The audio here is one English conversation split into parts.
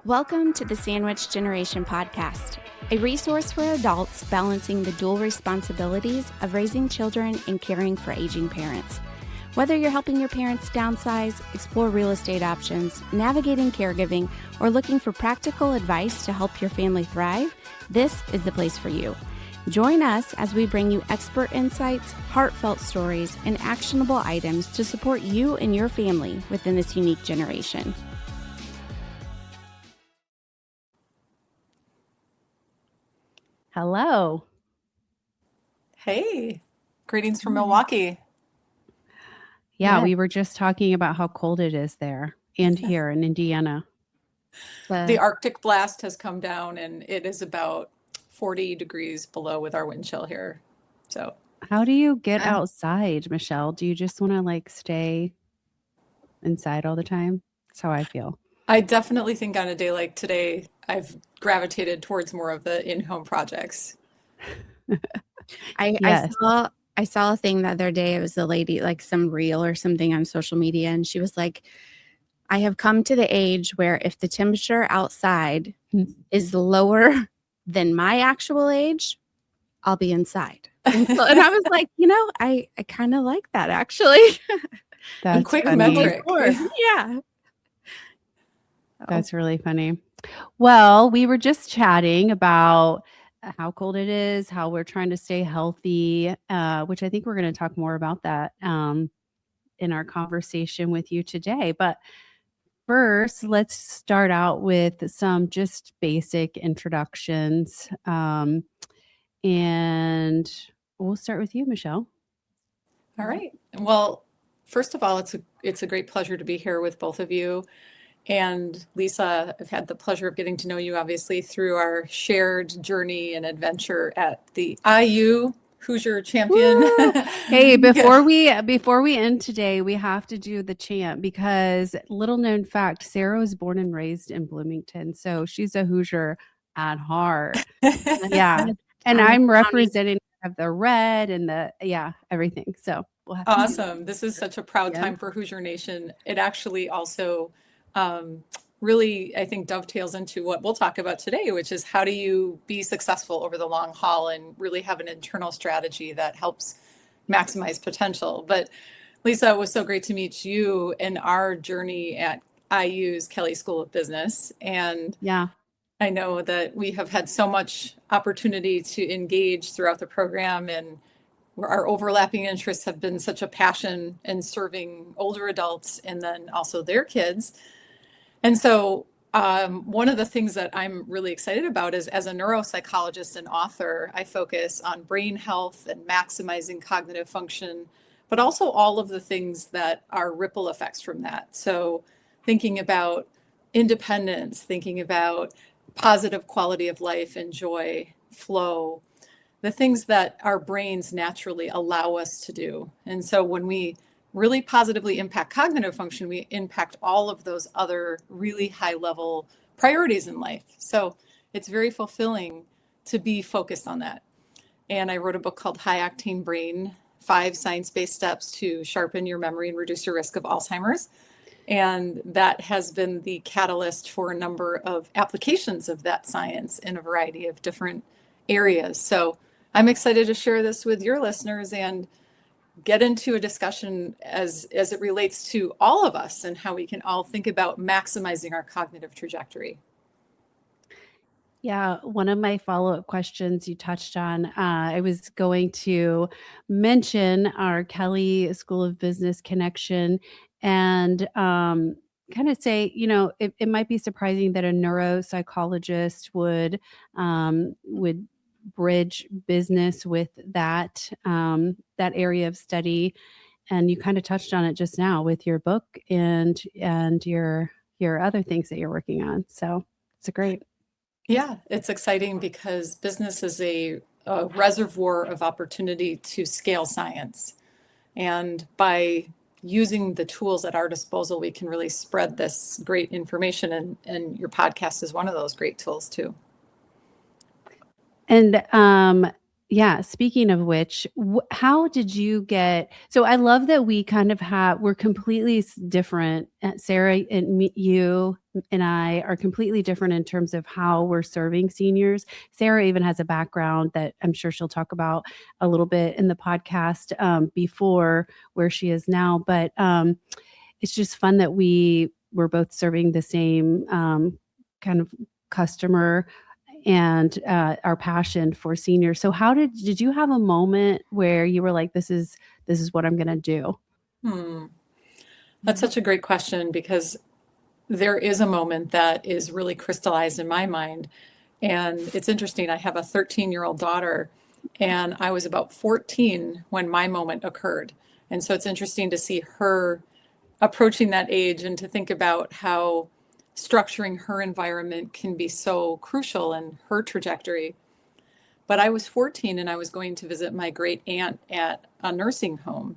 Welcome to the Sandwich Generation podcast, a resource for adults balancing the dual responsibilities of raising children and caring for aging parents. Whether you're helping your parents downsize, explore real estate options, navigating caregiving, or looking for practical advice to help your family thrive, this is the place for you. Join us as we bring you expert insights, heartfelt stories, and actionable items to support you and your family within this unique generation. Hello. Hey, greetings from Milwaukee. Yeah, we were just talking about how cold it is there and here in Indiana. The Arctic blast has come down and it is about 40 degrees below with our wind chill here. So how do you get outside, Michelle? Do you just want to stay inside all the time? That's how I feel. I definitely think on a day like today, I've gravitated towards more of the in-home projects. I saw a thing the other day. It was a lady, some reel or something on social media, and she was like, I have come to the age where if the temperature outside is lower than my actual age, I'll be inside. And I was like, I kind of like that, actually. That's quick metric. Yeah. That's really funny. Well, we were just chatting about how cold it is, how we're trying to stay healthy, which I think we're going to talk more about that in our conversation with you today. But first, let's start out with some just basic introductions. And we'll start with you, Michelle. All right. Well, first of all, it's a great pleasure to be here with both of you. And Lisa, I've had the pleasure of getting to know you, obviously, through our shared journey and adventure at the IU Hoosier Champion. Hey, before we end today, we have to do the chant because little known fact, Sara was born and raised in Bloomington, so she's a Hoosier at heart. Yeah, and I'm representing the red and everything. So we'll have awesome. This is such a proud time for Hoosier Nation. It actually also really, I think, dovetails into what we'll talk about today, which is how do you be successful over the long haul and really have an internal strategy that helps maximize potential. But Lisa, it was so great to meet you in our journey at IU's Kelley School of Business. And I know that we have had so much opportunity to engage throughout the program, and our overlapping interests have been such a passion in serving older adults and then also their kids. And so one of the things that I'm really excited about is, as a neuropsychologist and author, I focus on brain health and maximizing cognitive function, but also all of the things that are ripple effects from that. So thinking about independence, thinking about positive quality of life and joy, flow, the things that our brains naturally allow us to do. And so when we really positively impact cognitive function, we impact all of those other really high level priorities in life. So it's very fulfilling to be focused on that. And I wrote a book called High-Octane Brain, 5 science-based steps to sharpen your memory and reduce your risk of Alzheimer's. And that has been the catalyst for a number of applications of that science in a variety of different areas. So I'm excited to share this with your listeners and get into a discussion as it relates to all of us and how we can all think about maximizing our cognitive trajectory. Yeah, one of my follow-up questions you touched on, I was going to mention our Kelley School of Business connection and kind of say, it might be surprising that a neuropsychologist would bridge business with that area of study, and you kind of touched on it just now with your book and your other things that you're working on. So it's great. Yeah, it's exciting because business is a reservoir of opportunity to scale science, and by using the tools at our disposal, we can really spread this great information, and your podcast is one of those great tools too. And speaking of which, how did you get, so I love that we kind of we're completely different, Sara and you, and I are completely different in terms of how we're serving seniors. Sara even has a background that I'm sure she'll talk about a little bit in the podcast before where she is now. But it's just fun that we're both serving the same kind of customer and our passion for seniors. So how did you have a moment where you were like, this is what I'm going to do? That's such a great question, because there is a moment that is really crystallized in my mind. And it's interesting. I have a 13-year-old daughter, and I was about 14 when my moment occurred. And so it's interesting to see her approaching that age and to think about how structuring her environment can be so crucial in her trajectory. But I was 14 and I was going to visit my great aunt at a nursing home.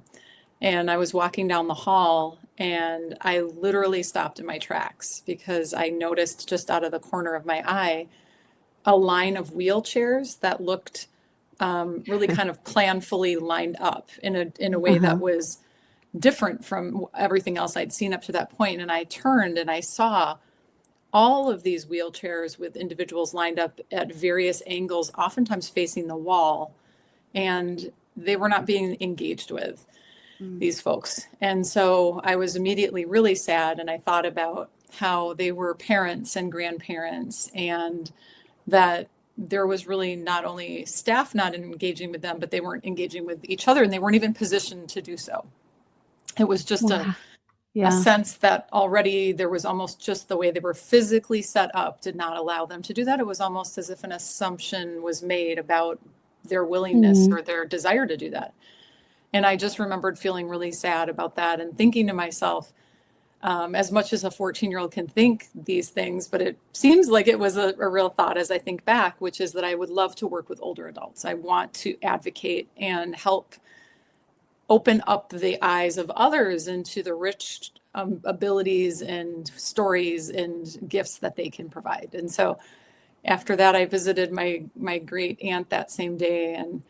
And I was walking down the hall and I literally stopped in my tracks because I noticed just out of the corner of my eye a line of wheelchairs that looked really kind of planfully lined up in a way that was different from everything else I'd seen up to that point. And I turned and I saw all of these wheelchairs with individuals lined up at various angles, oftentimes facing the wall, and they were not being engaged with, these folks. And so I was immediately really sad, and I thought about how they were parents and grandparents, and that there was really not only staff not engaging with them, but they weren't engaging with each other, and they weren't even positioned to do so. It was just a sense that already there was almost just the way they were physically set up did not allow them to do that. It was almost as if an assumption was made about their willingness or their desire to do that. And I just remembered feeling really sad about that and thinking to myself, as much as a 14-year-old can think these things, but it seems like it was a real thought as I think back, which is that I would love to work with older adults. I want to advocate and help open up the eyes of others into the rich abilities and stories and gifts that they can provide. And so after that, I visited my great aunt that same day. And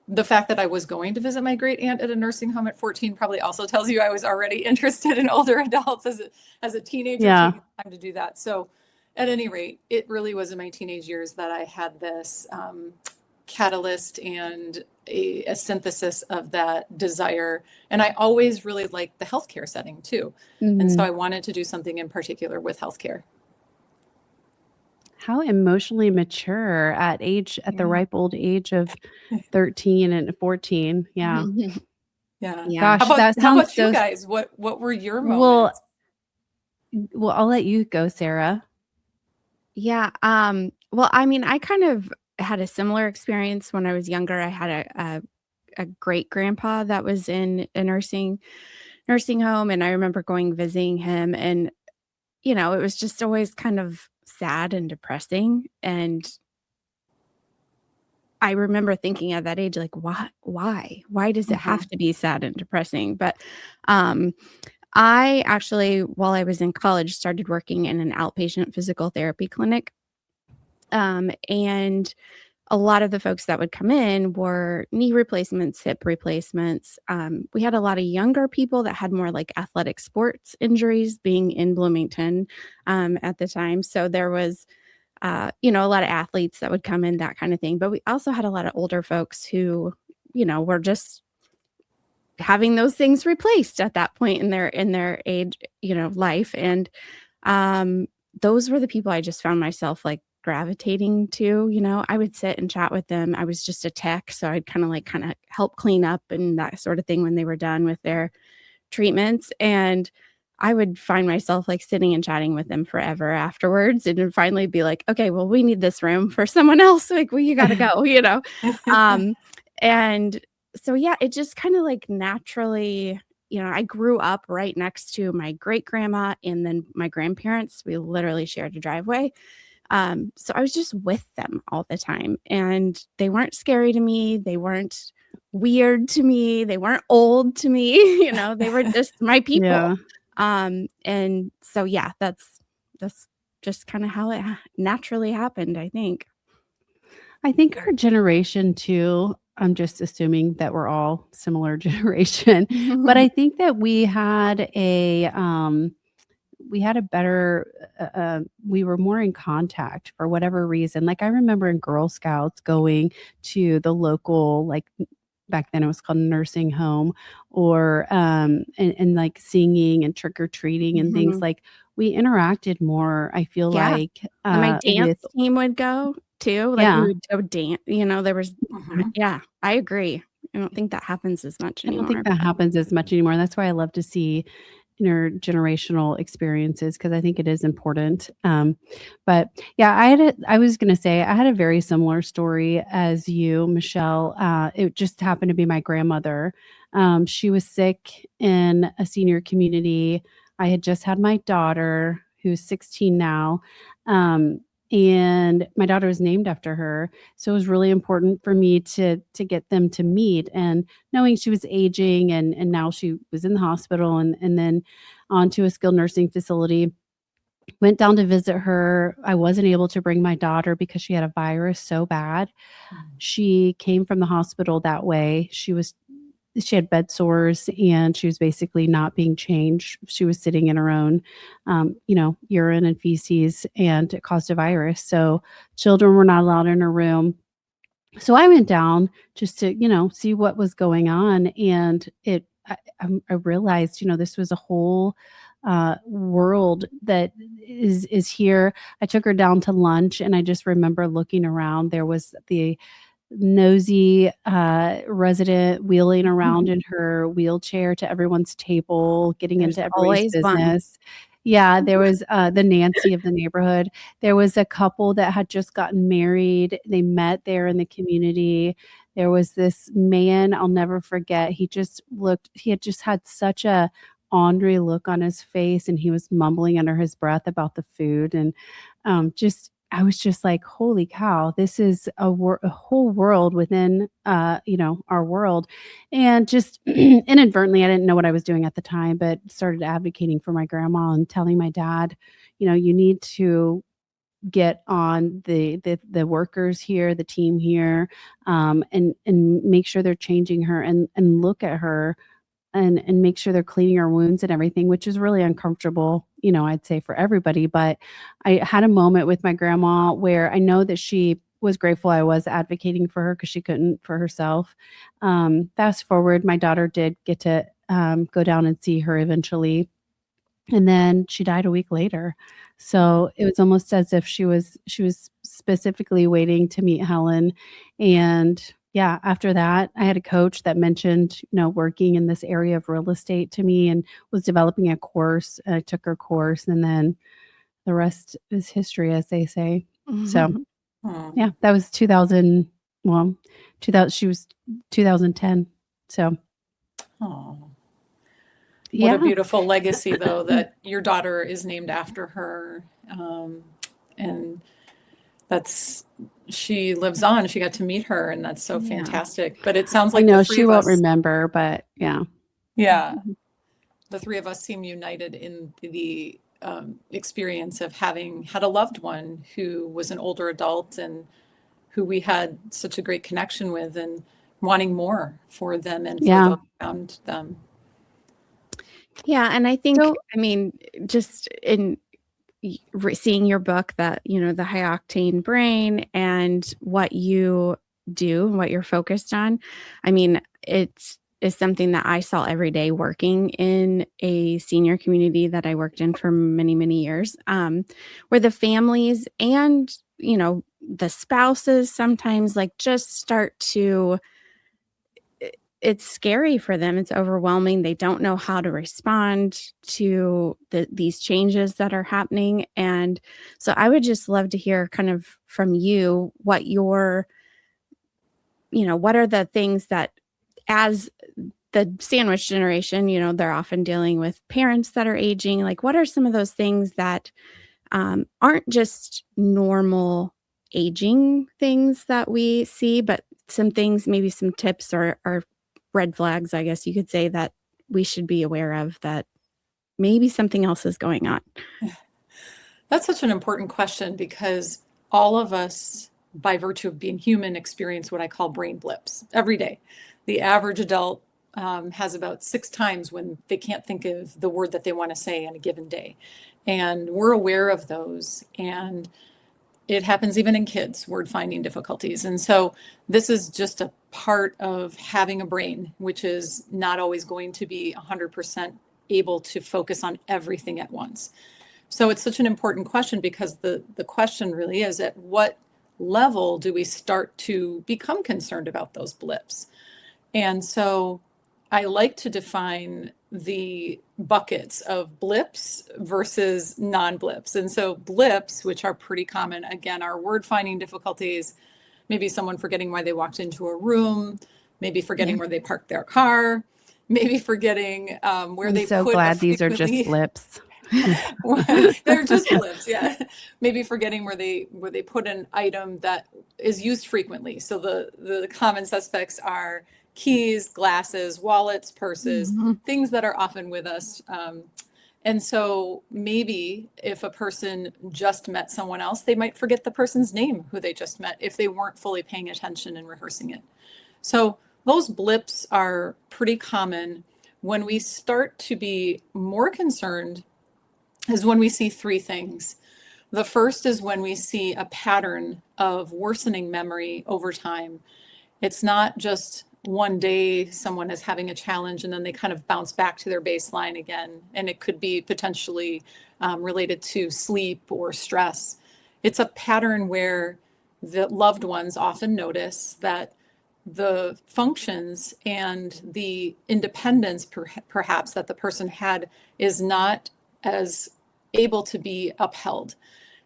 the fact that I was going to visit my great aunt at a nursing home at 14 probably also tells you I was already interested in older adults as a teenager, taking time to do that. So at any rate, it really was in my teenage years that I had this catalyst and a synthesis of that desire. And I always really liked the healthcare setting too. And so I wanted to do something in particular with healthcare. How emotionally mature at the ripe old age of 13 and 14. Yeah. Yeah. Gosh, How about you guys? What were your moments? Well, I'll let you go, Sara. Yeah. Well, I mean, I kind of had a similar experience when I was younger. I had a great grandpa that was in a nursing home, and I remember visiting him, and it was just always kind of sad and depressing. And I remember thinking at that age, like, why does it have to be sad and depressing? But I actually, while I was in college, started working in an outpatient physical therapy clinic. And a lot of the folks that would come in were knee replacements, hip replacements. We had a lot of younger people that had more like athletic sports injuries, being in Bloomington at the time. So there was, a lot of athletes that would come in, that kind of thing. But we also had a lot of older folks who, were just having those things replaced at that point in their age, life. And those were the people I just found myself like gravitating to. I would sit and chat with them. I was just a tech, so I'd kind of help clean up and that sort of thing when they were done with their treatments. And I would find myself like sitting and chatting with them forever afterwards, and then finally be like, okay, well, we need this room for someone else. Like, well, you got to go, and so, yeah, it just kind of like naturally, I grew up right next to my great grandma and then my grandparents. We literally shared a driveway. So I was just with them all the time, and they weren't scary to me. They weren't weird to me. They weren't old to me. They were just my people. Yeah. And so, yeah, that's just kind of how it naturally happened, I think. I think our generation too, I'm just assuming that we're all similar generation, but I think that we had we had a better, we were more in contact for whatever reason. Like I remember in Girl Scouts going to the local, like back then it was called nursing home, or and like singing and trick or treating and things. Like we interacted more, I feel like and my dance with team would go too. Like we would go dance, there was I agree. I don't think that happens as much anymore. I don't think that happens as much anymore. That's why I love to see intergenerational experiences, because I think it is important. But yeah, I was going to say I had a very similar story as you, Michelle. It just happened to be my grandmother. She was sick in a senior community. I had just had my daughter, who's 16 now. And my daughter was named after her. So it was really important for me to get them to meet, and knowing she was aging and now she was in the hospital and then onto a skilled nursing facility. Went down to visit her. I wasn't able to bring my daughter because she had a virus so bad. She came from the hospital that way. She had bed sores and she was basically not being changed. She was sitting in her own, urine and feces, and it caused a virus. So children were not allowed in her room. So I went down just to, see what was going on. And I realized, this was a whole world that is here. I took her down to lunch and I just remember looking around. There was the nosy resident wheeling around in her wheelchair to everyone's table, getting into everybody's business. Yeah, there was the Nancy of the neighborhood. There was a couple that had just gotten married. They met there in the community. There was this man I'll never forget. He had just had such a ornery look on his face, and he was mumbling under his breath about the food. And I was just like, holy cow, this is a whole world within, our world. And just inadvertently, I didn't know what I was doing at the time, but started advocating for my grandma and telling my dad, you need to get on the workers here, the team here, and make sure they're changing her and look at her and make sure they're cleaning her wounds and everything, which is really uncomfortable, I'd say for everybody. But I had a moment with my grandma where I know that she was grateful I was advocating for her because she couldn't for herself. Fast forward, my daughter did get to go down and see her eventually. And then she died a week later. So it was almost as if she was specifically waiting to meet Helen. And yeah, after that, I had a coach that mentioned, working in this area of real estate to me and was developing a course. I took her course, and then the rest is history, as they say. So yeah, that was 2000. Well, 2000. She was 2010. So. What a beautiful legacy, though, that your daughter is named after her. And she lives on. She got to meet her, and that's so fantastic. But it sounds like she won't remember, but yeah. Yeah. The three of us seem united in the experience of having had a loved one who was an older adult and who we had such a great connection with, and wanting more for them and for those around them. Yeah. And I think, just in seeing your book, that, the High-Octane Brain and what you do and what you're focused on, it is something that I saw every day working in a senior community that I worked in for many, many years, where the families and, the spouses sometimes just start to, it's scary for them. It's overwhelming. They don't know how to respond to these changes that are happening. And so I would just love to hear kind of from you what what are the things that, as the sandwich generation, they're often dealing with parents that are aging. What are some of those things that aren't just normal aging things that we see, but some things, maybe some tips or red flags, I guess you could say, that we should be aware of, that maybe something else is going on? That's such an important question, because all of us, by virtue of being human, experience what I call brain blips every day. The average adult has about 6 times when they can't think of the word that they want to say in a given day. And we're aware of those. And it happens even in kids, word finding difficulties. And so this is just a part of having a brain, which is not always going to be 100% able to focus on everything at once. So it's such an important question, because the question really is, at what level do we start to become concerned about those blips? And so I like to define the buckets of blips versus non-blips. And so blips, which are pretty common, again, are word finding difficulties, maybe someone forgetting why they walked into a room, maybe forgetting where they parked their car, maybe forgetting where they so put glad these are just blips. They're just blips, yeah. Maybe forgetting where they put an item that is used frequently. So the common suspects are keys, glasses, wallets, purses, things that are often with us. And so maybe if a person just met someone else, they might forget the person's name who they just met if they weren't fully paying attention and rehearsing it. So those blips are pretty common. When we start to be more concerned is when we see three things. The first is when we see a pattern of worsening memory over time. It's not just one day someone is having a challenge and then they kind of bounce back to their baseline again. And it could be potentially related to sleep or stress. It's a pattern where the loved ones often notice that the functions and the independence perhaps that the person had is not as able to be upheld.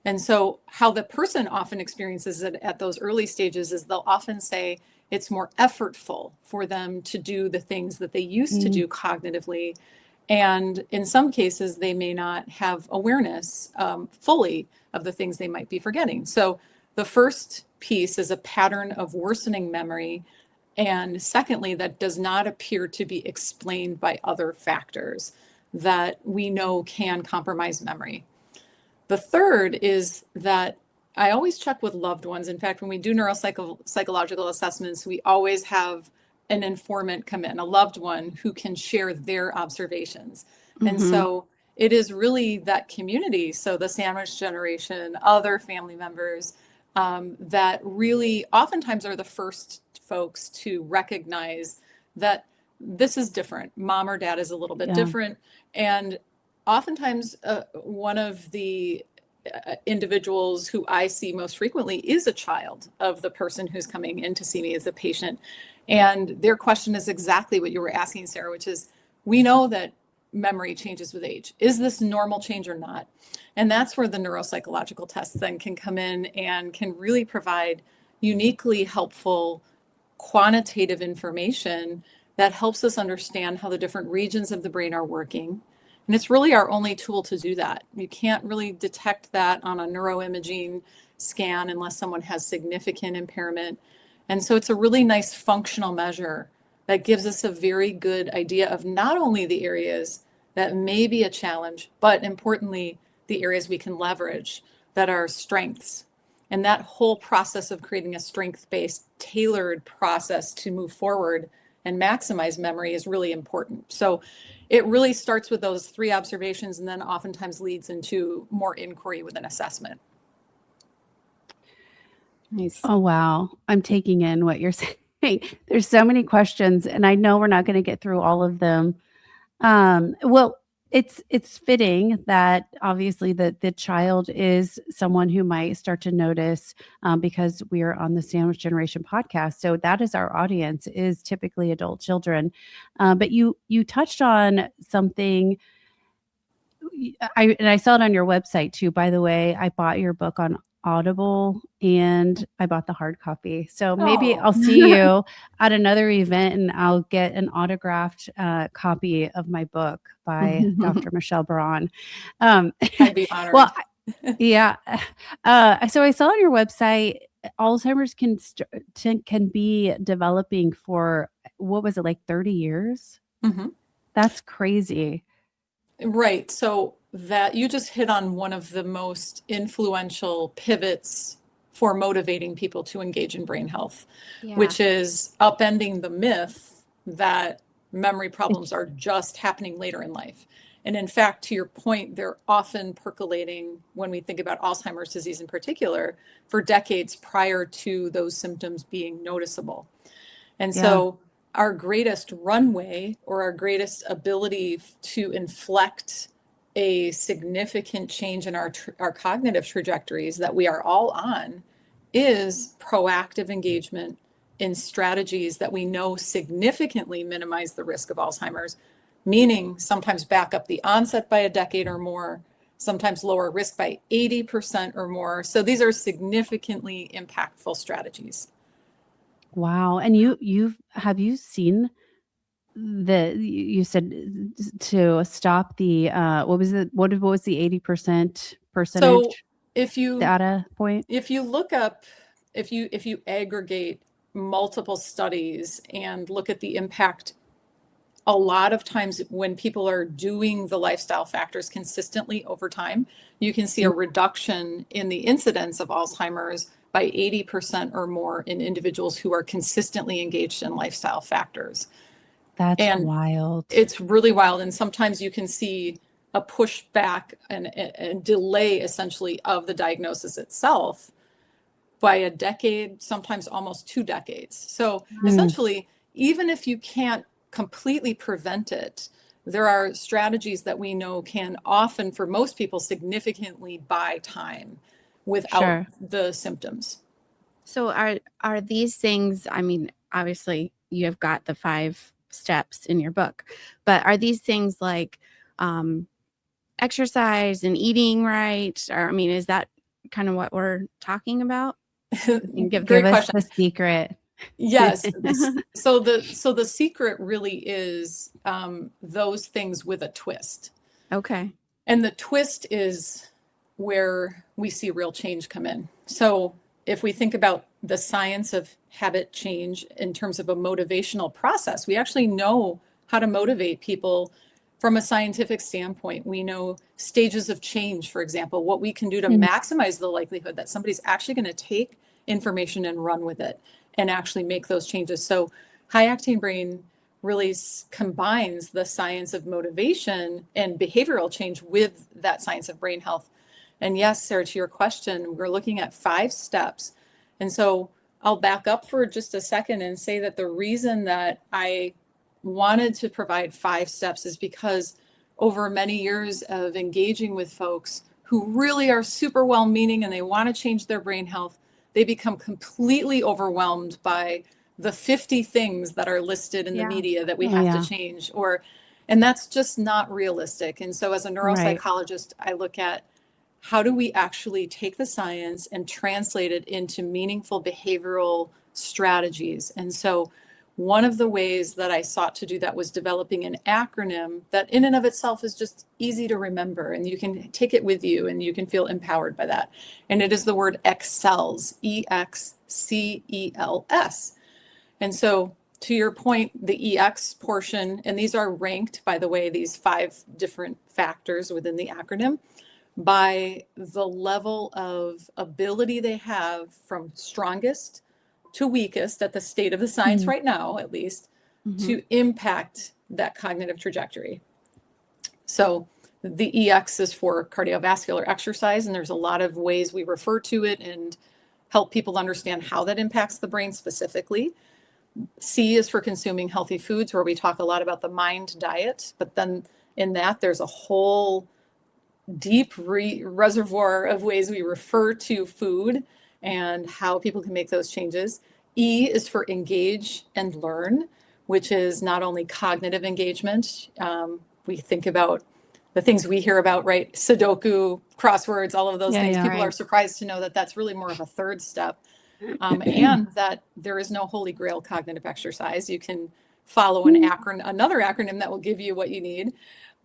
And so how the person often experiences it at those early stages is they'll often say it's more effortful for them to do the things that they used to do cognitively. And in some cases, they may not have awareness fully of the things they might be forgetting. So the first piece is a pattern of worsening memory. And secondly, that does not appear to be explained by other factors that we know can compromise memory. The third is that I always check with loved ones. In fact, when we do neuropsychological assessments, we always have an informant come in, a loved one who can share their observations. And so it is really that community, so the sandwich generation, other family members, that really oftentimes are the first folks to recognize that this is different. Mom or dad is a little bit different. And oftentimes one of the individuals who I see most frequently is a child of the person who's coming in to see me as a patient. And their question is exactly what you were asking, Sara, which is, we know that memory changes with age. Is this normal change or not? And that's where the neuropsychological tests then can come in and can really provide uniquely helpful quantitative information that helps us understand how the different regions of the brain are working. And it's really our only tool to do that. You can't really detect that on a neuroimaging scan unless someone has significant impairment. And so it's a really nice functional measure that gives us a very good idea of not only the areas that may be a challenge, but importantly, the areas we can leverage that are strengths. And that whole process of creating a strength-based, tailored process to move forward and maximize memory is really important. So it really starts with those three observations and then oftentimes leads into more inquiry with an assessment. Nice. Oh, wow. I'm taking in what you're saying. There's so many questions, and I know we're not going to get through all of them. Well, it's fitting that obviously the child is someone who might start to notice because we are on the Sandwich Generation podcast. So that is our audience, is typically adult children. But you touched on something. I saw it on your website too. By the way, I bought your book on Audible and I bought the hard copy. So maybe I'll see you at another event and I'll get an autographed copy of my book by Dr. Michelle Braun. I'd be honored. Well, yeah. So I saw on your website, Alzheimer's can be developing for, what was it, like 30 years? That's crazy. Right. So that you just hit on one of the most influential pivots for motivating people to engage in brain health, which is upending the myth that memory problems are just happening later in life. And in fact, to your point, they're often percolating when we think about Alzheimer's disease in particular for decades prior to those symptoms being noticeable. And so our greatest runway, or our greatest ability to inflect a significant change in our cognitive trajectories that we are all on, is proactive engagement in strategies that we know significantly minimize the risk of Alzheimer's, meaning sometimes back up the onset by a decade or more, sometimes lower risk by 80% or more. So these are significantly impactful strategies. Wow. And have you seen you said to stop the what was the 80% percentage? So if you data point, if you look up, if you aggregate multiple studies and look at the impact, a lot of times when people are doing the lifestyle factors consistently over time, you can see a reduction in the incidence of Alzheimer's by 80% or more in individuals who are consistently engaged in lifestyle factors. That's wild. It's really wild. And sometimes you can see a pushback and delay essentially of the diagnosis itself by a decade, sometimes almost 2 decades. So essentially, even if you can't completely prevent it, there are strategies that we know can often, for most people, significantly buy time without the symptoms. So are these things, I mean, obviously you have got the 5 steps in your book, but are these things like exercise and eating right? Or, I mean, is that kind of what we're talking about? Give us the secret. Yes. So the secret really is those things with a twist. Okay. And the twist is where we see real change come in. So if we think about the science of habit change in terms of a motivational process, we actually know how to motivate people from a scientific standpoint. We know stages of change, for example, what we can do to maximize the likelihood that somebody's actually going to take information and run with it and actually make those changes. So High-Octane Brain really combines the science of motivation and behavioral change with that science of brain health. And yes, Sarah, to your question, we're looking at 5 steps. And so I'll back up for just a second and say that the reason that I wanted to provide 5 steps is because over many years of engaging with folks who really are super well-meaning and they want to change their brain health, they become completely overwhelmed by the 50 things that are listed in the media that we have to change, and that's just not realistic. And so as a neuropsychologist, I look at how do we actually take the science and translate it into meaningful behavioral strategies. And so one of the ways that I sought to do that was developing an acronym that in and of itself is just easy to remember, and you can take it with you and you can feel empowered by that. And it is the word EXCELS, EXCELS. And so to your point, the EX portion, and these are ranked, by the way, these 5 different factors within the acronym by the level of ability they have from strongest to weakest at the state of the science right now, at least, to impact that cognitive trajectory. So the EX is for cardiovascular exercise, and there's a lot of ways we refer to it and help people understand how that impacts the brain specifically. C is for consuming healthy foods, where we talk a lot about the mind diet, but then in that there's a whole deep reservoir of ways we refer to food and how people can make those changes. E is for engage and learn, which is not only cognitive engagement. We think about the things we hear about, right? Sudoku, crosswords, all of those things. People are surprised to know that that's really more of a 3rd step. And that there is no holy grail cognitive exercise. You can follow another acronym that will give you what you need.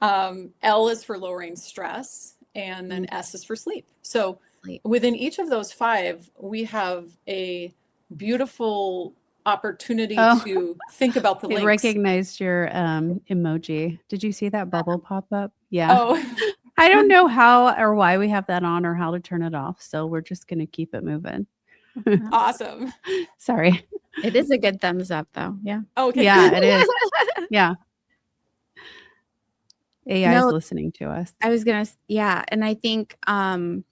L is for lowering stress, and then S is for sleep. So within each of those 5, we have a beautiful opportunity to think about the links. I recognized your emoji. Did you see that bubble pop up? Yeah. Oh. I don't know how or why we have that on or how to turn it off. So we're just going to keep it moving. Awesome. Sorry. It is a good thumbs up though. Yeah. Okay. Yeah, it is. Yeah. AI is listening to us. I was going to, yeah. And I think, obviously,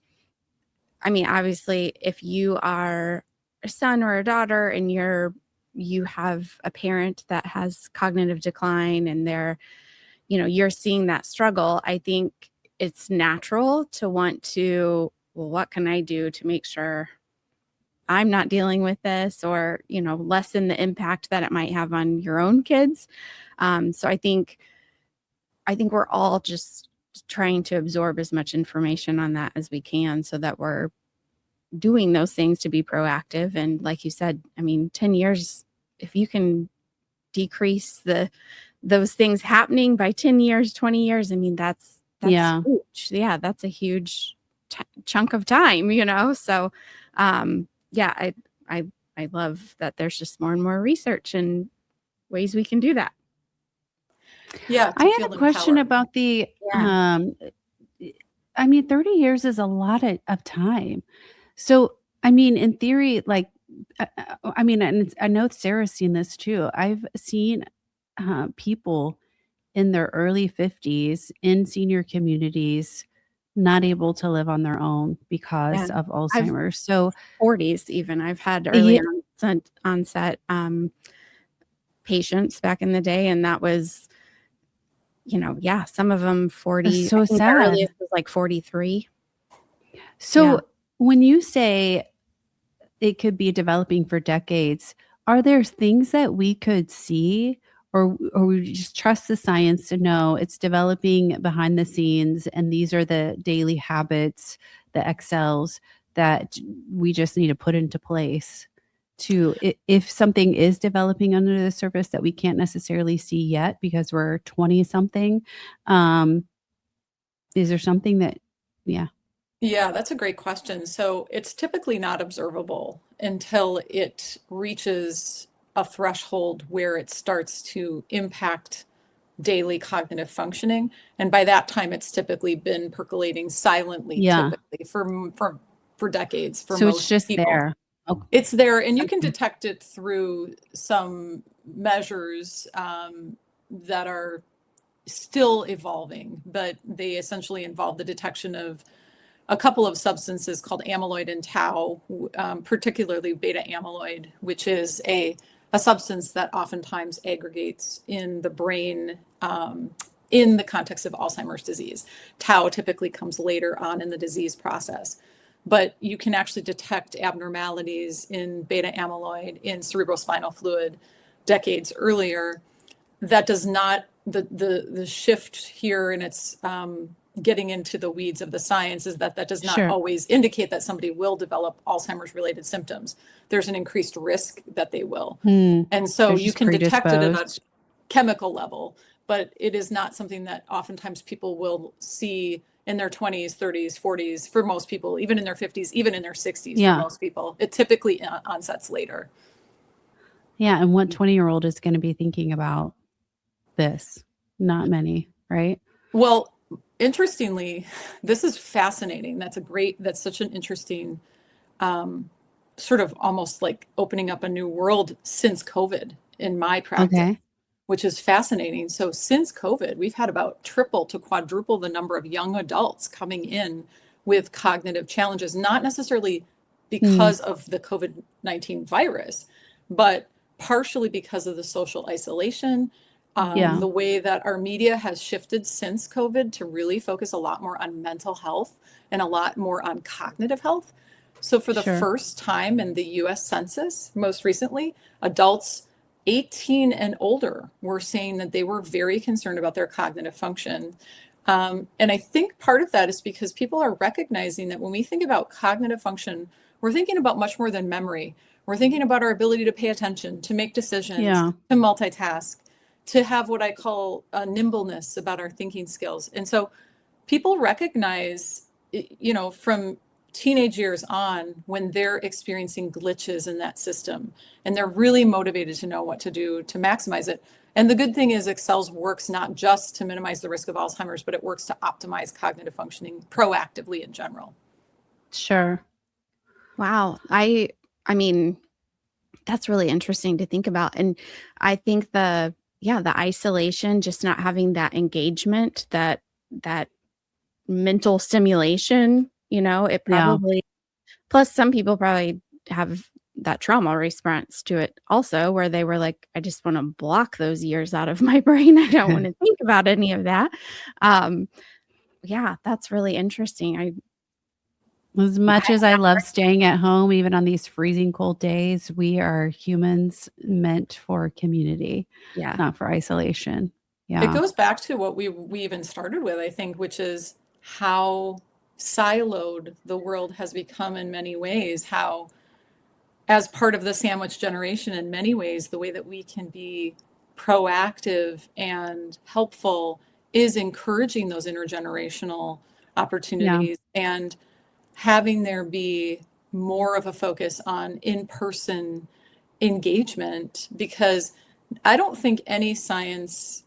if you are a son or a daughter and you have a parent that has cognitive decline and you're seeing that struggle, I think it's natural to want to, well, what can I do to make sure I'm not dealing with this, or, lessen the impact that it might have on your own kids. So I think we're all just trying to absorb as much information on that as we can so that we're doing those things to be proactive. And like you said, 10 years, if you can decrease those things happening by 10 years, 20 years, that's huge. Yeah, that's a huge chunk of time, So, I love that there's just more and more research and ways we can do that. Yeah. I had a question about the, 30 years is a lot of time. So, in theory, like, and I know Sarah's seen this too. I've seen people in their early 50s in senior communities not able to live on their own because of Alzheimer's. So 40s even. I've had early onset patients back in the day, and that was, some of them 40. So sad. The earliest was like 43. So when you say it could be developing for decades, are there things that we could see, or we just trust the science to know it's developing behind the scenes, and these are the daily habits, the XLs that we just need to put into place to, if something is developing under the surface that we can't necessarily see yet because we're 20 something, is there something that, Yeah, that's a great question. So it's typically not observable until it reaches a threshold where it starts to impact daily cognitive functioning. And by that time, it's typically been percolating silently, typically for decades. For so most it's just people. there. Okay. It's there, and you can detect it through some measures that are still evolving, but they essentially involve the detection of a couple of substances called amyloid and tau, particularly beta amyloid, which is a substance that oftentimes aggregates in the brain in the context of Alzheimer's disease. Tau typically comes later on in the disease process, but you can actually detect abnormalities in beta amyloid in cerebrospinal fluid decades earlier. That does not, the shift here, and it's getting into the weeds of the science, is that does not always indicate that somebody will develop Alzheimer's related symptoms. There's an increased risk that they will. And so you can detect it at a chemical level, but it is not something that oftentimes people will see in their 20s, 30s, 40s, for most people, even in their 50s, even in their 60s, for most people. It typically onsets later. Yeah, and what 20-year-old is going to be thinking about this? Not many, right? Well, interestingly, this is fascinating. That's such an interesting sort of almost like opening up a new world since COVID in my practice, which is fascinating. So since COVID, we've had about triple to quadruple the number of young adults coming in with cognitive challenges, not necessarily because of the COVID-19 virus, but partially because of the social isolation, the way that our media has shifted since COVID to really focus a lot more on mental health and a lot more on cognitive health. So for the first time in the US Census, most recently, adults 18 and older were saying that they were very concerned about their cognitive function. And I think part of that is because people are recognizing that when we think about cognitive function, we're thinking about much more than memory. We're thinking about our ability to pay attention, to make decisions, to multitask, to have what I call a nimbleness about our thinking skills. And so people recognize, from teenage years on, when they're experiencing glitches in that system, and they're really motivated to know what to do to maximize it. And the good thing is Excel's works not just to minimize the risk of Alzheimer's, but it works to optimize cognitive functioning proactively in general. Sure. Wow. I mean, that's really interesting to think about. And I think the isolation, just not having that engagement, that mental stimulation, it probably, plus some people probably have that trauma response to it also, where they were like, I just want to block those years out of my brain. I don't want to think about any of that. That's really interesting. As much as I love staying at home, even on these freezing cold days, we are humans meant for community, not for isolation. Yeah. It goes back to what we even started with, I think, which is how siloed the world has become in many ways, how as part of the sandwich generation, in many ways, the way that we can be proactive and helpful is encouraging those intergenerational opportunities and having there be more of a focus on in-person engagement, because I don't think any science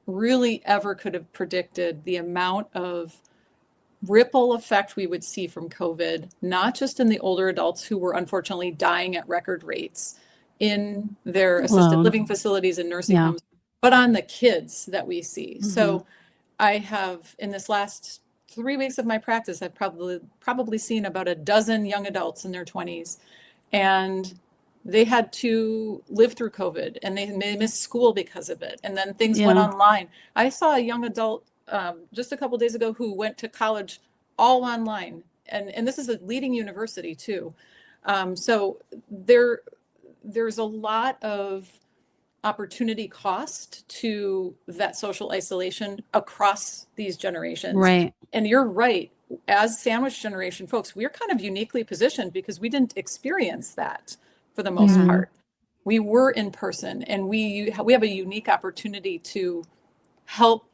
really ever could have predicted the amount of ripple effect we would see from COVID, not just in the older adults who were unfortunately dying at record rates in their assisted living facilities and nursing homes, but on the kids that we see. So I have, in this last 3 weeks of my practice, I've probably seen about a dozen young adults in their 20s, and they had to live through COVID and they missed school because of it. And then things went online. I saw a young adult just a couple of days ago who went to college all online. And this is a leading university too. So there's a lot of opportunity cost to that social isolation across these generations. Right. And you're right. As sandwich generation folks, we're kind of uniquely positioned because we didn't experience that for the most part. We were in person, and we have a unique opportunity to help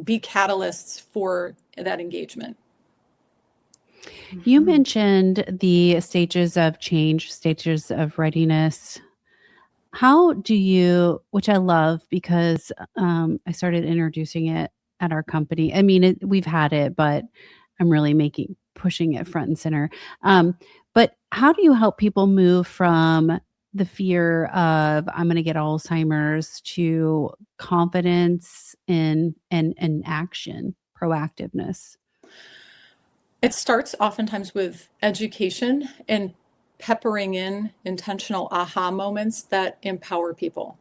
be catalysts for that engagement. You mentioned the stages of change, stages of readiness. How do you, which I love because I started introducing it at our company. I mean, we've had it, but I'm really pushing it front and center. But how do you help people move from the fear of I'm going to get Alzheimer's to confidence in action, proactiveness? It starts oftentimes with education and peppering in intentional aha moments that empower people.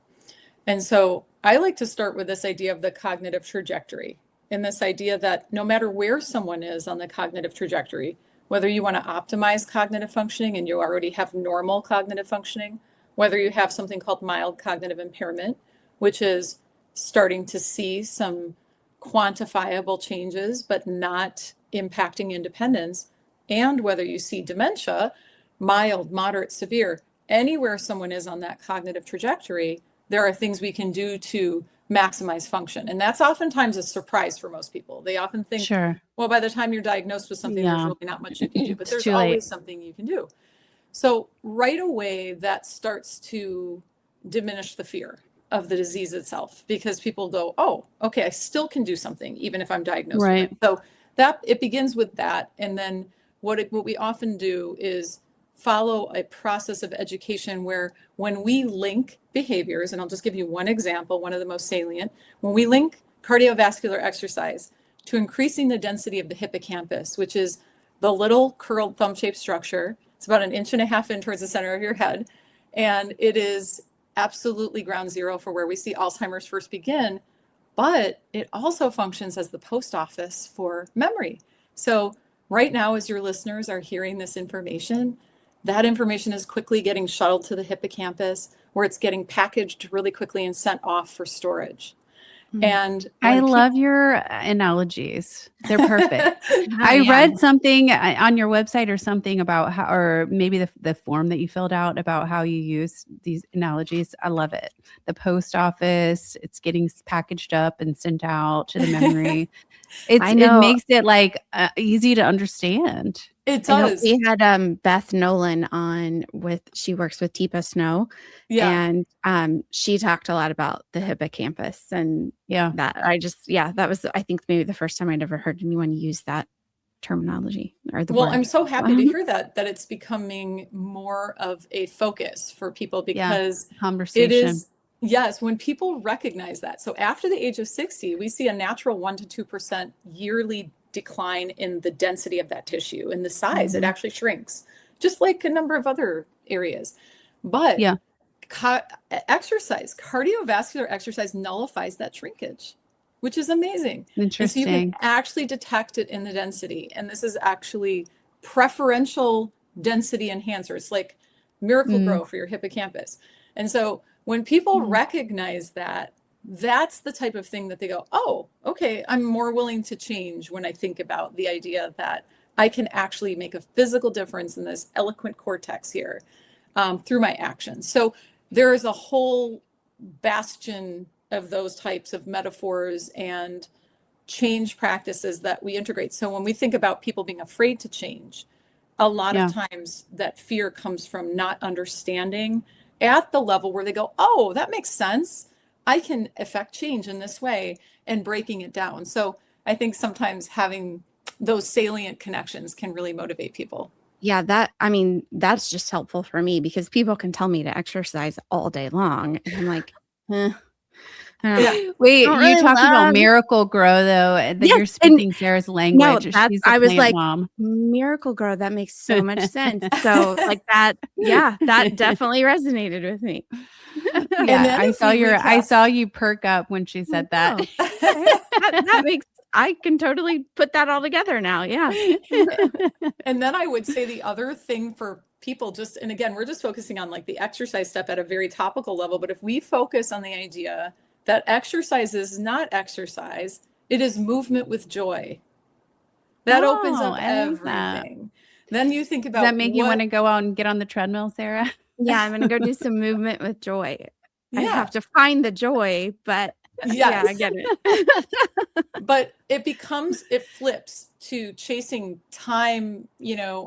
And so I like to start with this idea of the cognitive trajectory, and this idea that no matter where someone is on the cognitive trajectory, whether you want to optimize cognitive functioning and you already have normal cognitive functioning, whether you have something called mild cognitive impairment, which is starting to see some quantifiable changes but not impacting independence, and whether you see dementia, mild, moderate, severe, anywhere someone is on that cognitive trajectory, there are things we can do to maximize function. And that's oftentimes a surprise for most people. They often think, well, by the time you're diagnosed with something, there's really not much you can do, but there's always something you can do. So right away, that starts to diminish the fear of the disease itself, because people go, oh, okay, I still can do something, even if I'm diagnosed with it. So that it begins with that. And then what we often do is follow a process of education where when we link behaviors, and I'll just give you one example, one of the most salient, when we link cardiovascular exercise to increasing the density of the hippocampus, which is the little curled thumb-shaped structure. It's about 1.5 inches in towards the center of your head. And it is absolutely ground zero for where we see Alzheimer's first begin, but it also functions as the post office for memory. So right now, as your listeners are hearing this information, that information is quickly getting shuttled to the hippocampus, where it's getting packaged really quickly and sent off for storage. And I love your analogies. They're perfect. I read something on your website or something about how, or maybe the form that you filled out about how you use these analogies. I love it. The post office, it's getting packaged up and sent out to the memory. It makes it like easy to understand. It does. We had Beth Nolan on she works with Teepa Snow, and she talked a lot about the hippocampus, and that was, I think, maybe the first time I'd ever heard anyone use that terminology or the word. I'm so happy to hear that it's becoming more of a focus for people, because conversation. Yes, when people recognize that. So after the age of 60, we see a natural 1 to 2% yearly decline in the density of that tissue and the size. It actually shrinks, just like a number of other areas. But Yeah. exercise, cardiovascular exercise nullifies that shrinkage, which is amazing. And so you can Interesting. actually detect it in the density. And this is actually preferential density enhancers, like Miracle-Gro for your hippocampus. And so when people recognize that, that's the type of thing that they go, oh, okay, I'm more willing to change when I think about the idea that I can actually make a physical difference in this eloquent cortex here through my actions. So there is a whole bastion of those types of metaphors and change practices that we integrate. So when we think about people being afraid to change, a lot of times that fear comes from not understanding at the level where they go, oh, that makes sense. I can affect change in this way, and breaking it down. So I think sometimes having those salient connections can really motivate people. Yeah, that's just helpful for me, because people can tell me to exercise all day long. And I'm like, Wait, you really talked about love- Miracle-Gro though, that Yes, you're speaking Sarah's language. No, She's a I was plant like, mom. Miracle-Gro, that makes so much sense. So like that, that definitely resonated with me. Yeah, I saw you perk up when she said that. That makes, I can totally put that all together now. Yeah. And then I would say the other thing for people, just, and again, we're just focusing on like the exercise step at a very topical level, but if we focus on the idea that exercise is not exercise, it is movement with joy. That opens up everything. Then you think about, does that make you want to go out and get on the treadmill, Sarah? Yeah, I'm going to go do some movement with joy. Yeah. I have to find the joy, but yeah, I get it. But it flips to chasing time,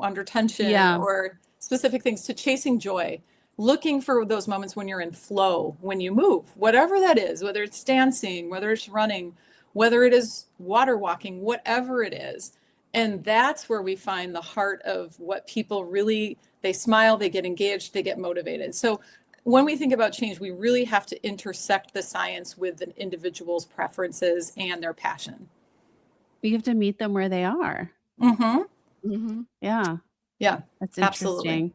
under tension or specific things, to chasing joy, looking for those moments when you're in flow, when you move, whatever that is, whether it's dancing, whether it's running, whether it is water walking, whatever it is. And that's where we find the heart of what people really, they smile, they get engaged, they get motivated. So when we think about change, we really have to intersect the science with an individual's preferences and their passion. You have to meet them where they are. Yeah. Yeah. That's interesting. Absolutely.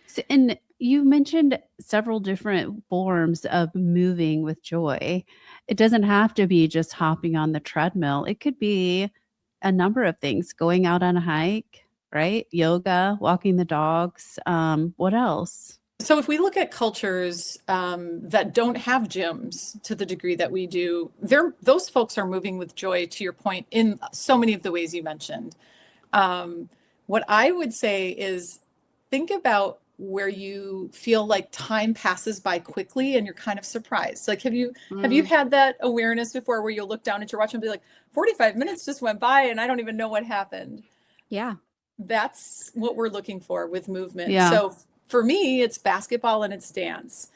So, and you mentioned several different forms of moving with joy. It doesn't have to be just hopping on the treadmill. It could be a number of things: going out on a hike, right? Yoga, walking the dogs. What else? So if we look at cultures that don't have gyms to the degree that we do, those folks are moving with joy, to your point, in so many of the ways you mentioned. What I would say is, think about where you feel like time passes by quickly and you're kind of surprised. Like, have you had that awareness before, where you'll look down at your watch and be like, 45 minutes just went by and I don't even know what happened? Yeah. That's what we're looking for with movement. Yeah. So for me, it's basketball and it's dance.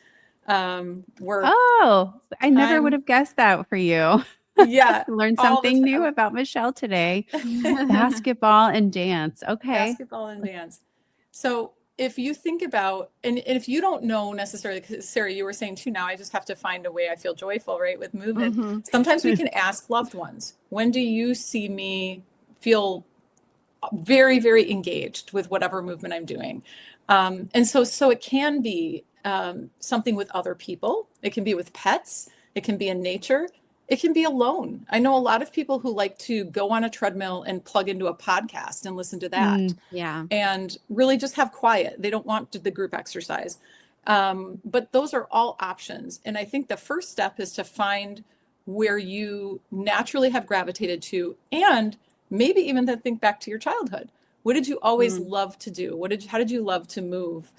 I never would have guessed that for you. Yeah. Learned something new about Michelle today. Basketball and dance. Okay. Basketball and dance. So if you think about, and if you don't know necessarily, because Sarah, you were saying too, now I just have to find a way I feel joyful, right, with movement. Sometimes we can ask loved ones, when do you see me feel very, very engaged with whatever movement I'm doing? And so it can be something with other people. It can be with pets. It can be in nature. It can be alone. I know a lot of people who like to go on a treadmill and plug into a podcast and listen to that. Yeah. And really just have quiet. They don't want the group exercise. But those are all options. And I think the first step is to find where you naturally have gravitated to, and maybe even to think back to your childhood. What did you always love to do? How did you love to move?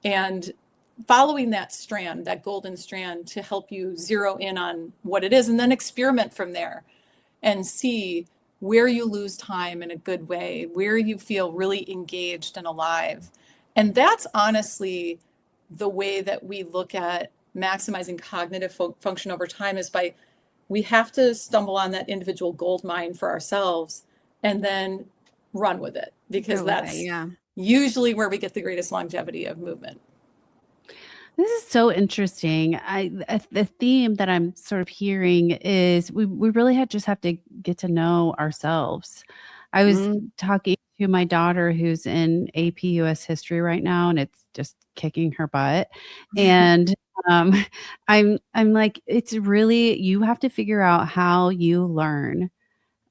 And following that strand, that golden strand, to help you zero in on what it is, and then experiment from there and see where you lose time in a good way, where you feel really engaged and alive. And that's honestly the way that we look at maximizing cognitive function over time, is by, we have to stumble on that individual gold mine for ourselves and then run with it, because that's usually where we get the greatest longevity of movement. This is so interesting. The theme that I'm sort of hearing is we really just have to get to know ourselves. I was talking to my daughter who's in AP US history right now, and it's just kicking her butt. And um, I'm like, it's really, you have to figure out how you learn.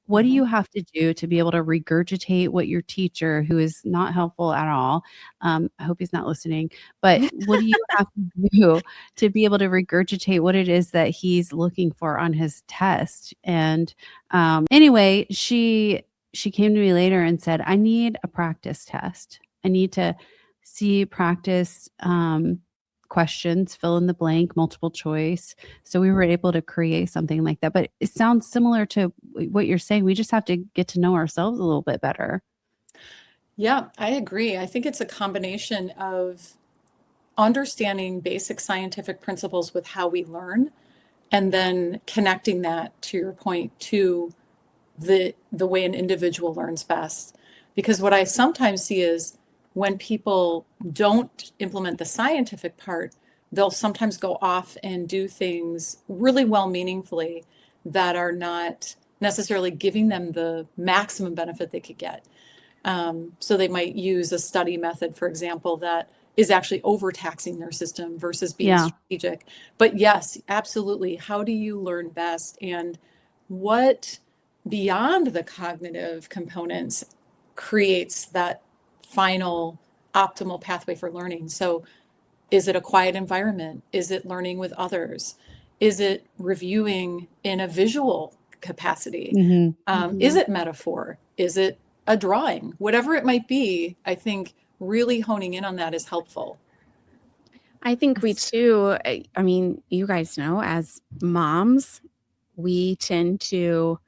What do you have to do to be able to regurgitate what your teacher, who is not helpful at all, I hope he's not listening, but what do you have to do to be able to regurgitate what it is that he's looking for on his test? And anyway, she came to me later and said, I need a practice test. I need to see practice questions, fill in the blank, multiple choice. So we were able to create something like that. But it sounds similar to what you're saying. We just have to get to know ourselves a little bit better. Yeah, I agree. I think it's a combination of understanding basic scientific principles with how we learn, and then connecting that, to your point, to the way an individual learns best. Because what I sometimes see is when people don't implement the scientific part, they'll sometimes go off and do things really well meaningfully that are not necessarily giving them the maximum benefit they could get. So they might use a study method, for example, that is actually overtaxing their system versus being strategic. But yes, absolutely. How do you learn best? And what beyond the cognitive components creates that final optimal pathway for learning? So is it a quiet environment? Is it learning with others? Is it reviewing in a visual capacity? Is it metaphor? Is it a drawing? Whatever it might be, I think really honing in on that is helpful. I think we too, I mean, you guys know, as moms, we tend to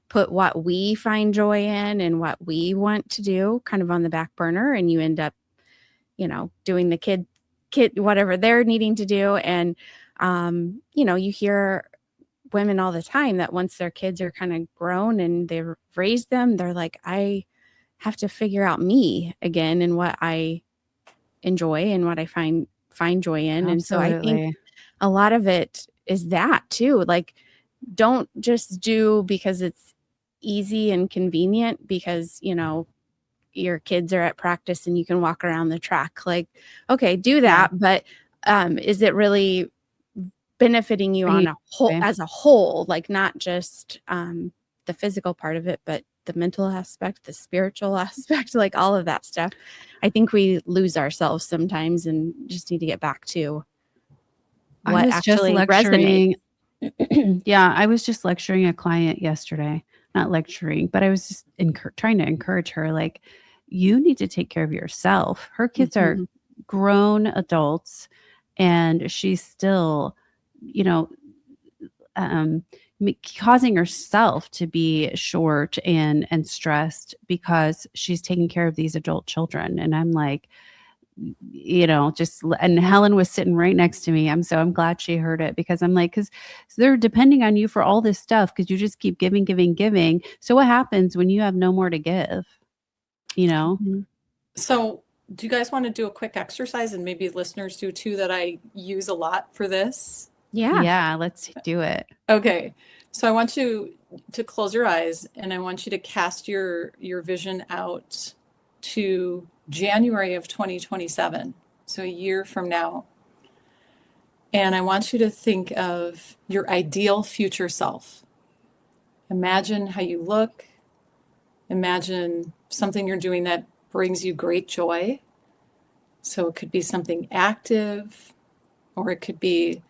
put what we find joy in and what we want to do kind of on the back burner, and you end up, doing the kid whatever they're needing to do. And you hear women all the time that once their kids are kind of grown and they've raised them, they're like, I have to figure out me again and what I enjoy and what I find joy in. Absolutely. And so I think a lot of it is that too. Like, don't just do because it's easy and convenient because, your kids are at practice and you can walk around the track. Like, okay, do that. But is it really benefiting you on a whole, as a whole, like not just the physical part of it, but the mental aspect, the spiritual aspect, like all of that stuff? I think we lose ourselves sometimes and just need to get back to what actually resonates. Yeah, I was just lecturing a client yesterday. Not lecturing, but I was just trying to encourage her, like, you need to take care of yourself. Her kids are grown adults, and she's still, causing herself to be short and stressed because she's taking care of these adult children. And I'm like, and Helen was sitting right next to me. I'm glad she heard it, because I'm like, because they're depending on you for all this stuff, because you just keep giving. So what happens when you have no more to give? So do you guys want to do a quick exercise, and maybe listeners do too, that I use a lot for this? Yeah, let's do it. Okay. So I want you to close your eyes, and I want you to cast your vision out to January of 2027, so a year from now. And I want you to think of your ideal future self. Imagine how you look. Imagine something you're doing that brings you great joy. So it could be something active, or it could be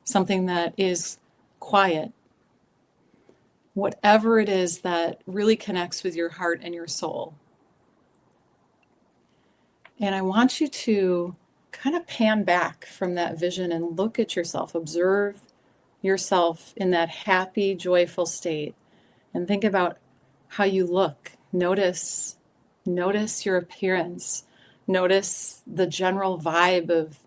something that is quiet. Whatever it is that really connects with your heart and your soul. And I want you to kind of pan back from that vision and look at yourself, observe yourself in that happy, joyful state, and think about how you look. Notice your appearance. Notice the general vibe of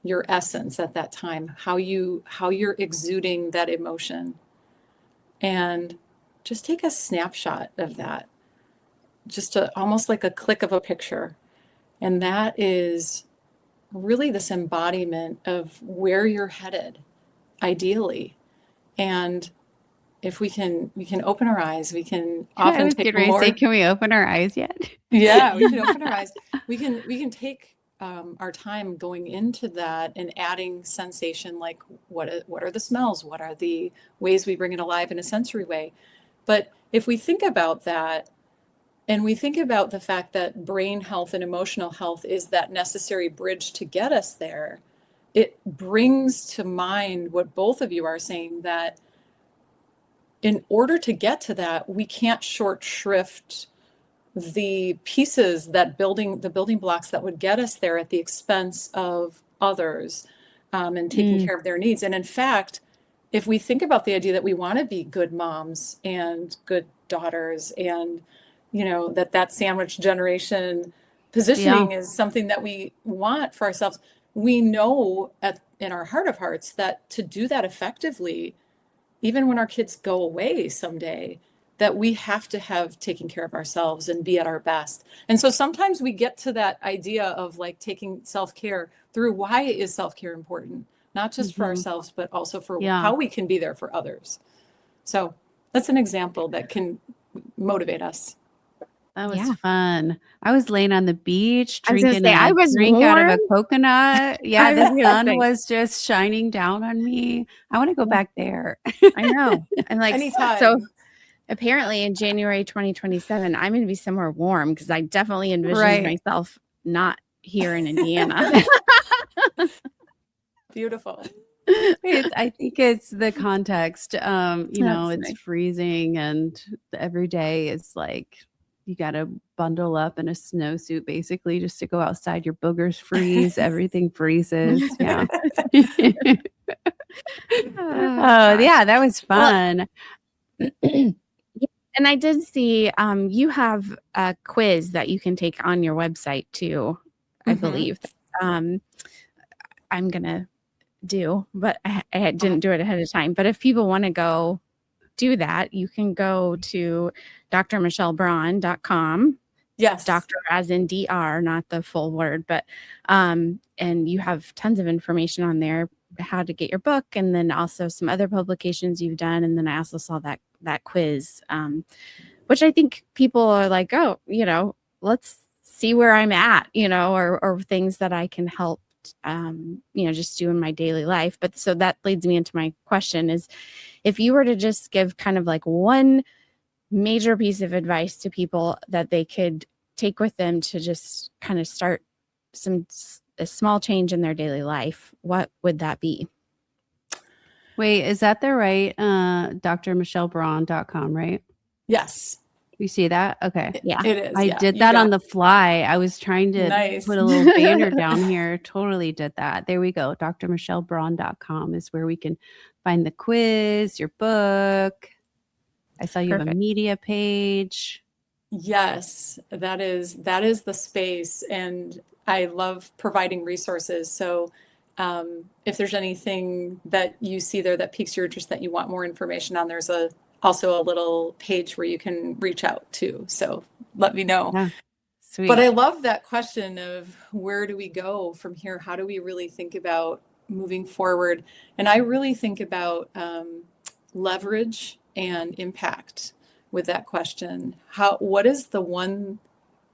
your essence at that time, how you're exuding that emotion. And just take a snapshot of that, just almost like a click of a picture. And that is really this embodiment of where you're headed, ideally. And if we can open our eyes, we can I often was take getting ready to say, more. can we open our eyes yet? Yeah, we can open our eyes. We can take our time going into that and adding sensation, like what are the smells? What are the ways we bring it alive in a sensory way? But if we think about that, and we think about the fact that brain health and emotional health is that necessary bridge to get us there, it brings to mind what both of you are saying, that in order to get to that, we can't short shrift the pieces, the building blocks that would get us there at the expense of others, and taking care of their needs. And in fact, if we think about the idea that we want to be good moms and good daughters, and that sandwich generation positioning is something that we want for ourselves, we know in our heart of hearts that to do that effectively, even when our kids go away someday, that we have to have taken care of ourselves and be at our best. And so sometimes we get to that idea of like taking self-care through, why is self-care important? Not just for ourselves, but also for how we can be there for others. So that's an example that can motivate us. That was fun. I was laying on the beach I was gonna drinking say, I a was drink out of a warm. coconut. Yeah, I the was gonna sun say. was just shining down on me. I want to go back there. I know. And like, Anytime. so apparently in January 2027, I'm going to be somewhere warm, because I definitely envisioned myself not here in Indiana. Beautiful. I think it's the context. It's nice. freezing, and every day is like you got to bundle up in a snowsuit basically just to go outside. Your boogers freeze, everything freezes. Yeah. Oh, yeah, that was fun. And I did see you have a quiz that you can take on your website too, I believe. I'm going to do, but I didn't do it ahead of time. But if people want to go do that, you can go to drmichellebraun.com. Yes. Doctor as in DR, not the full word, but and you have tons of information on there, how to get your book, and then also some other publications you've done. And then I also saw that quiz, which I think people are like, oh, let's see where I'm at, or things that I can help, just do in my daily life. But so that leads me into my question is, if you were to just give kind of like one major piece of advice to people that they could take with them to just kind of start a small change in their daily life, what would that be? Wait, is that the right drmichellebraun.com, right? Yes. You see that? Okay. Yeah. It is. I did that on the fly. I was trying to put a little banner down here. Totally did that. There we go. drmichellebraun.com is where we can find the quiz, your book. I saw you have a media page. Yes, that is the space, and I love providing resources. So if there's anything that you see there that piques your interest, that you want more information on, there's also a little page where you can reach out to. So let me know. Yeah. Sweet. But I love that question of where do we go from here? How do we really think about moving forward? And I really think about leverage and impact with that question. What is the one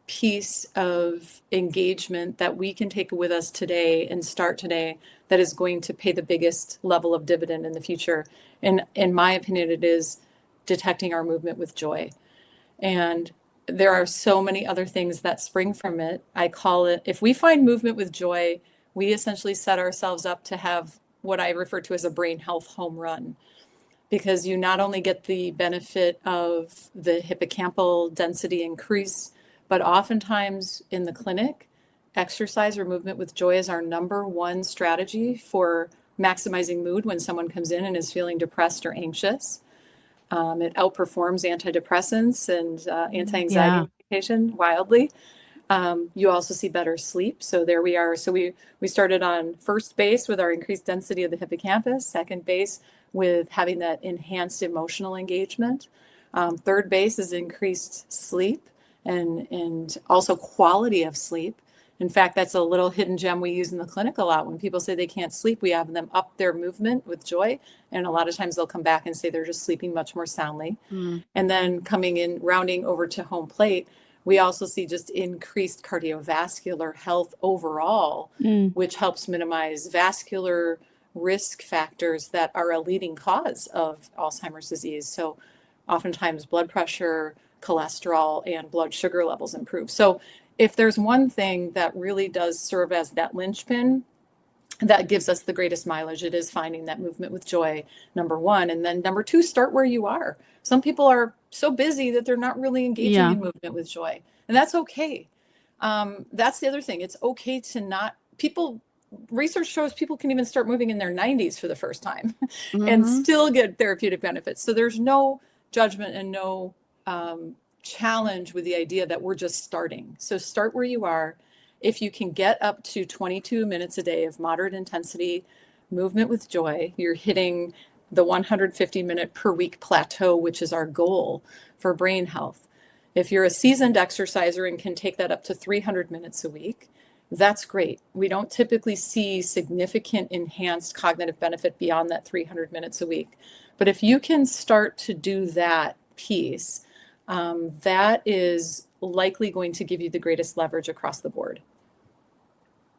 piece of engagement that we can take with us today and start today that is going to pay the biggest level of dividend in the future? And in my opinion, it is detecting our movement with joy. And there are so many other things that spring from it. I call it, if we find movement with joy, we essentially set ourselves up to have what I refer to as a brain health home run. Because you not only get the benefit of the hippocampal density increase, but oftentimes in the clinic, exercise or movement with joy is our number one strategy for maximizing mood when someone comes in and is feeling depressed or anxious. It outperforms antidepressants and anti-anxiety medication wildly. You also see better sleep. So there we are. So we started on first base with our increased density of the hippocampus, second base with having that enhanced emotional engagement. Third base is increased sleep and also quality of sleep. In fact, that's a little hidden gem we use in the clinic a lot. When people say they can't sleep, we have them up their movement with joy. And a lot of times they'll come back and say they're just sleeping much more soundly. And then coming in, rounding over to home plate, we also see just increased cardiovascular health overall, which helps minimize vascular risk factors that are a leading cause of Alzheimer's disease. So oftentimes blood pressure, cholesterol, and blood sugar levels improve. So if there's one thing that really does serve as that linchpin that gives us the greatest mileage, it is finding that movement with joy, number one. And then number two, start where you are. Some people are so busy that they're not really engaging in movement with joy. And that's okay. That's the other thing. It's okay to not, research shows people can even start moving in their 90s for the first time and still get therapeutic benefits. So there's no judgment and no challenge with the idea that we're just starting. So start where you are. If you can get up to 22 minutes a day of moderate intensity movement with joy, you're hitting the 150-minute per week plateau, which is our goal for brain health. If you're a seasoned exerciser and can take that up to 300 minutes a week, that's great. We don't typically see significant enhanced cognitive benefit beyond that 300 minutes a week. But if you can start to do that piece, that is likely going to give you the greatest leverage across the board.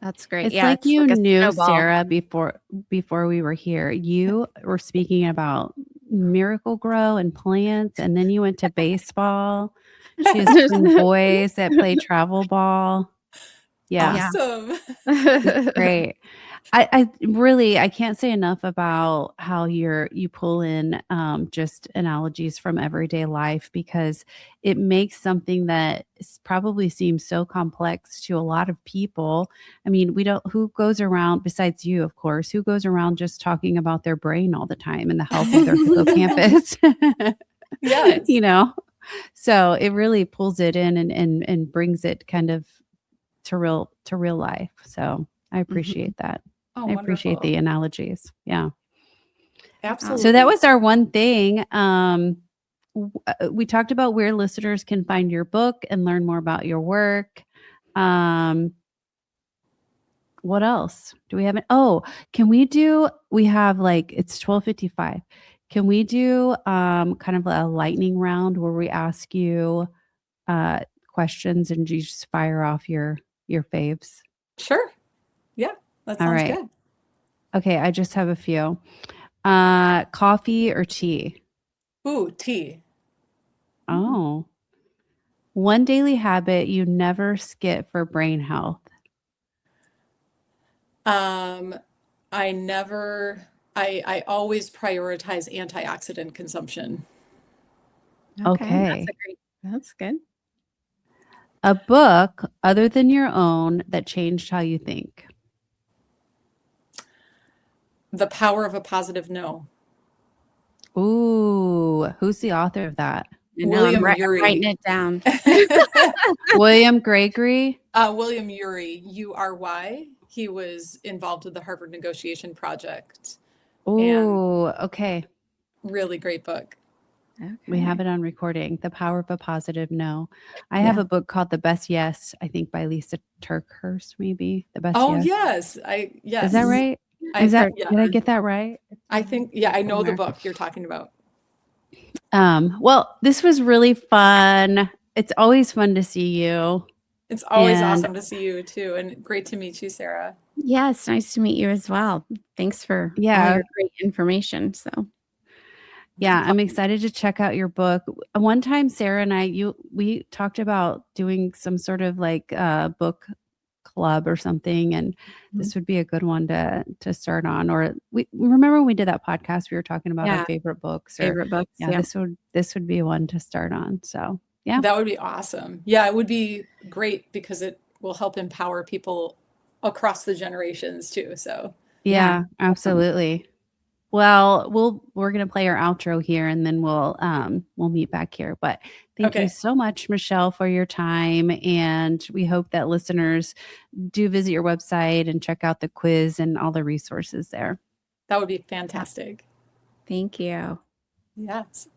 That's great. It's Yeah, like it's you like a knew snowball. Sarah before we were here. You were speaking about Miracle-Gro and plants, and then you went to baseball. She has twin boys that play travel ball. Yeah, Awesome. it's great. I really, I can't say enough about how you pull in just analogies from everyday life, because it makes something that probably seems so complex to a lot of people. I mean, who goes around, besides you, of course, who goes around just talking about their brain all the time and the health of their hippocampus? Yes. So it really pulls it in and brings it kind of to real life. So I appreciate that. Oh, I appreciate wonderful. the analogies. Yeah. Absolutely. So that was our one thing. We talked about where listeners can find your book and learn more about your work. What else do we have? We have it's 12:55. Can we do kind of a lightning round where we ask you questions and you just fire off your faves? Sure. Yeah, that All sounds right. good. Okay, I just have a few. Coffee or tea? Ooh, tea. Oh. One daily habit you never skip for brain health. I always prioritize antioxidant consumption. Okay. That's good. A book other than your own that changed how you think. The Power of a Positive No. Ooh, who's the author of that? William I'm Ury. writing it down. William Gregory? William Ury, Ury. He was involved with the Harvard Negotiation Project. Ooh, okay. Really great book. We have it on recording. The Power of a Positive No. I have a book called The Best Yes, I think by Lisa TerKeurst, maybe. The Best Yes. Yes. Is that right? Did I get that right? I think, I know the book you're talking about. Well, this was really fun. It's always fun to see you. It's always awesome to see you too. And great to meet you, Sara. Yeah, it's nice to meet you as well. Thanks for all your great information. So yeah, I'm excited to check out your book. One time, Sara and we talked about doing some sort of book club or something, and this would be a good one to start on. Or we remember when we did that podcast, we were talking about our favorite books. Yeah, this would be one to start on. So yeah, that would be awesome. Yeah, it would be great because it will help empower people across the generations too. So yeah, absolutely. Well, we're going to play our outro here and then we'll meet back here. But thank you so much, Michelle, for your time. And we hope that listeners do visit your website and check out the quiz and all the resources there. That would be fantastic. Thank you. Yes.